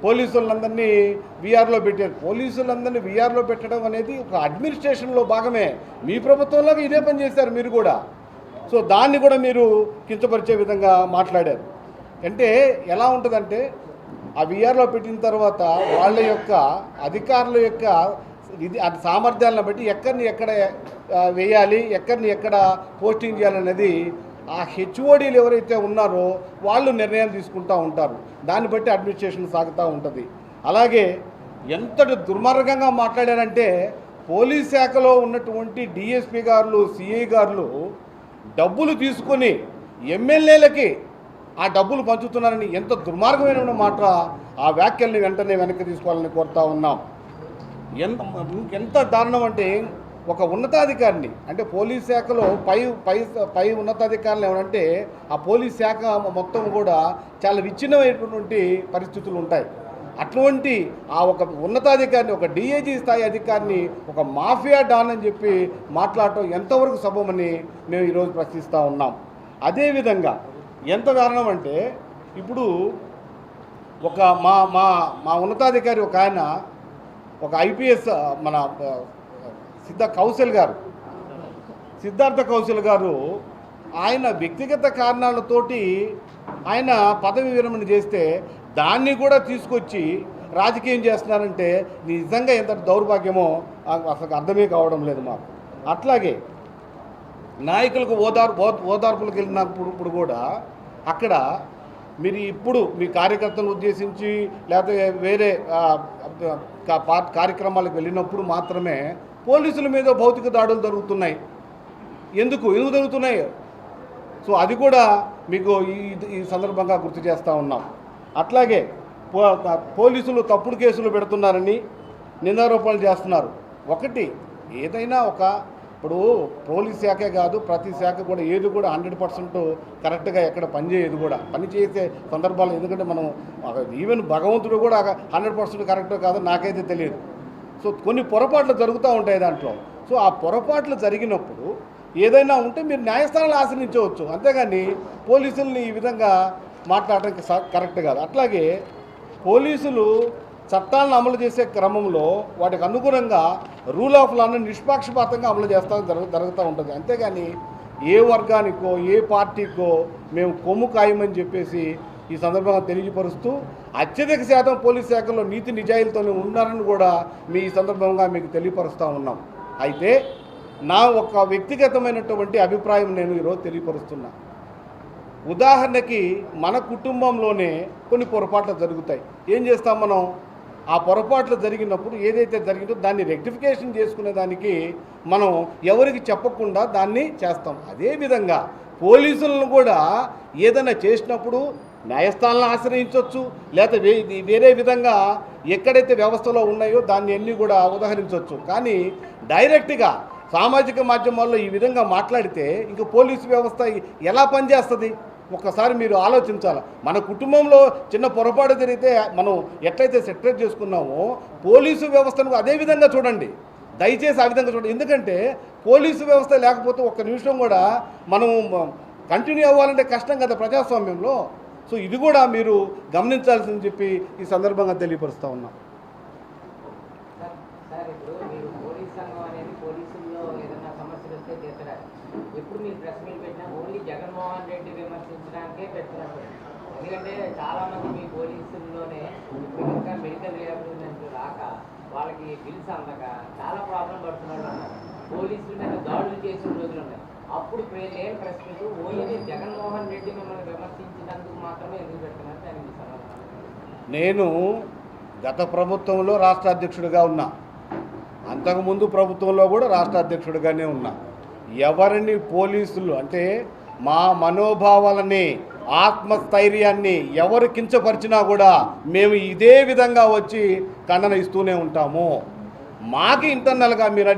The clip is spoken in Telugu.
పోలీసులందరినీ వీఆర్లో పెట్టారు. పోలీసులందరినీ వీఆర్లో పెట్టడం అనేది ఒక అడ్మినిస్ట్రేషన్లో భాగమే. మీ ప్రభుత్వంలో ఇదే పని చేశారు మీరు కూడా. సో దాన్ని కూడా మీరు కించపరిచే విధంగా మాట్లాడారు. అంటే ఎలా ఉంటుందంటే ఆ వీఆర్లో పెట్టిన తర్వాత వాళ్ళ యొక్క అధికారుల యొక్క అది సామర్థ్యాలను బట్టి ఎక్కడిని ఎక్కడ వేయాలి, ఎక్కడిని ఎక్కడ పోస్టింగ్ చేయాలనేది ఆ హెచ్ఓడీలు ఎవరైతే ఉన్నారో వాళ్ళు నిర్ణయం తీసుకుంటూ ఉంటారు. దాన్ని బట్టి అడ్మినిస్ట్రేషన్ సాగుతూ ఉంటుంది. అలాగే ఎంతటి దుర్మార్గంగా మాట్లాడారంటే పోలీస్ శాఖలో ఉన్నటువంటి డిఎస్పీ గారులు, సిఐ గారులు డబ్బులు తీసుకొని ఎమ్మెల్యేలకి ఆ డబ్బులు పంచుతున్నారని ఎంత దుర్మార్గమైన మాట. ఆ వ్యాఖ్యల్ని వెంటనే వెనక్కి తీసుకోవాలని కోరుతా ఉన్నాం. ఎంత దారుణం అంటే ఒక ఉన్నతాధికారిని, అంటే పోలీస్ శాఖలో పై ఉన్నతాధికారులు ఏమంటే ఆ పోలీస్ శాఖ మొత్తం కూడా చాలా విచ్ఛిన్నమైనటువంటి పరిస్థితులు ఉంటాయి. అటువంటి ఆ ఒక ఉన్నతాధికారిని, ఒక డిఐజీ స్థాయి అధికారిని ఒక మాఫియా డాన్ అని చెప్పి మాట్లాడటం ఎంతవరకు సబబని మేము ఈరోజు ప్రశ్నిస్తూ ఉన్నాం. అదేవిధంగా ఎంత దారుణం అంటే ఇప్పుడు ఒక మా ఉన్నతాధికారి ఒక ఆయన, ఒక ఐపీఎస్ మన సిద్ధార్థ కౌశల్ గారు ఆయన వ్యక్తిగత కారణాలతోటి ఆయన పదవి విరమణ చేస్తే దాన్ని కూడా తీసుకొచ్చి రాజకీయం చేస్తున్నారంటే నిజంగా ఎంత దౌర్భాగ్యమో అసలు అర్థమే కావడం లేదు మాకు. అట్లాగే నాయకులకు ఓదార్పులకు వెళ్ళినప్పుడు కూడా అక్కడ మీరు ఇప్పుడు మీ కార్యకర్తలను ఉద్దేశించి లేకపోతే వేరే కార్యక్రమాలకు వెళ్ళినప్పుడు మాత్రమే పోలీసుల మీద భౌతిక దాడులు జరుగుతున్నాయి. ఎందుకు జరుగుతున్నాయి? సో అది కూడా మీకు ఈ సందర్భంగా గుర్తు చేస్తూ ఉన్నాం. అట్లాగే పోలీసులు తప్పుడు కేసులు పెడుతున్నారని నిందారోపణలు చేస్తున్నారు. ఒకటి ఏదైనా ఇప్పుడు పోలీస్ శాఖే కాదు, ప్రతి శాఖ కూడా ఏది కూడా 100% కరెక్ట్గా ఎక్కడ పనిచేయదు కూడా, పనిచేసే సందర్భాలు. ఎందుకంటే మనం ఈవెన్ భగవంతుడు కూడా 100% కరెక్టో కాదో నాకైతే తెలియదు. సో కొన్ని పొరపాట్లు జరుగుతూ ఉంటాయి దాంట్లో. సో ఆ పొరపాట్లు జరిగినప్పుడు ఏదైనా ఉంటే మీరు న్యాయస్థానాలు ఆశ్రయించవచ్చు, అంతేగాని పోలీసుల్ని ఈ విధంగా మాట్లాడటం కరెక్ట్ కాదు. అట్లాగే పోలీసులు చట్టాలను అమలు చేసే క్రమంలో వాటికి అనుగుణంగా రూల్ ఆఫ్ లాను నిష్పాక్షపాతంగా అమలు జరుగుతూ ఉంటుంది. అంతేగాని ఏ వర్గానికో ఏ పార్టీకో మేము కొమ్ము ఖాయమని చెప్పేసి ఈ సందర్భంగా తెలియపరుస్తూ అత్యధిక శాతం పోలీస్ శాఖలో నీతి నిజాయితీతోనే ఉన్నారని కూడా ఈ సందర్భంగా మీకు తెలియపరుస్తూ ఉన్నాం. అయితే నా ఒక వ్యక్తిగతమైనటువంటి అభిప్రాయం నేను ఈరోజు తెలియపరుస్తున్నా. ఉదాహరణకి మన కుటుంబంలోనే కొన్ని పొరపాట్లు జరుగుతాయి. ఏం చేస్తాం మనం? ఆ పొరపాట్లు జరిగినప్పుడు ఏదైతే జరిగిందో దాన్ని రెక్టిఫికేషన్ చేసుకునే దానికి మనం ఎవరికి చెప్పకుండా దాన్ని చేస్తాం. అదేవిధంగా పోలీసులను కూడా ఏదైనా చేసినప్పుడు న్యాయస్థానాలను ఆశ్రయించవచ్చు, లేకపోతే వేరే విధంగా ఎక్కడైతే వ్యవస్థలో ఉన్నాయో దాన్ని అన్నీ కూడా ఉదాహరించవచ్చు. కానీ డైరెక్ట్గా సామాజిక మాధ్యమాల్లో ఈ విధంగా మాట్లాడితే ఇంక పోలీసు వ్యవస్థ ఎలా పనిచేస్తుంది? ఒక్కసారి మీరు ఆలోచించాలి. మన కుటుంబంలో చిన్న పొరపాటు జరిగితే మనం ఎట్లయితే సెటరేట్ చేసుకున్నామో పోలీసు వ్యవస్థను అదే విధంగా చూడండి. దయచేసి ఆ విధంగా చూడండి. ఎందుకంటే పోలీసు వ్యవస్థ లేకపోతే ఒక్క నిమిషం కూడా మనం కంటిన్యూ అవ్వాలంటే కష్టం కదా ప్రజాస్వామ్యంలో. సో ఇది కూడా మీరు గమనించాల్సిందని చెప్పి ఈ సందర్భంగా తెలియపరుస్తూ ఉన్నాం. ఎప్పుడు మీరు ప్రెస్ మీట్ పెట్టినా ఓన్లీ జగన్మోహన్ రెడ్డి విమర్శించడానికే పెడుతున్నారు. ఎందుకంటే చాలామంది మీ పోలీసుల్లోనే ఇంకా మెడికల్ రిహాబిలిటేషన్ రాక వాళ్ళకి బిల్స్ అందక చాలా ప్రాబ్లం పడుతున్నారు అన్నారు. పోలీసుల మీద దాడులు చేసిన రోజులు ఉన్నాయి. అప్పుడు నేను press meet only Jaganmohan Reddy మిమ్మల్ని విమర్శించినందుకు మాత్రమే ఎందుకు పెడుతున్నారు దానికి సమాధానం? నేను గత ప్రభుత్వంలో రాష్ట్ర అధ్యక్షుడిగా ఉన్నా, అంతకుముందు ప్రభుత్వంలో కూడా రాష్ట్ర అధ్యక్షుడిగానే ఉన్నా. ఎవరిని పోలీసులు అంటే మా మనోభావాలని, ఆత్మస్థైర్యాన్ని ఎవరు కించపరిచినా కూడా మేము ఇదే విధంగా వచ్చి ఖండన ఇస్తూనే ఉంటాము. మాకు ఇంటర్నల్గా మీరు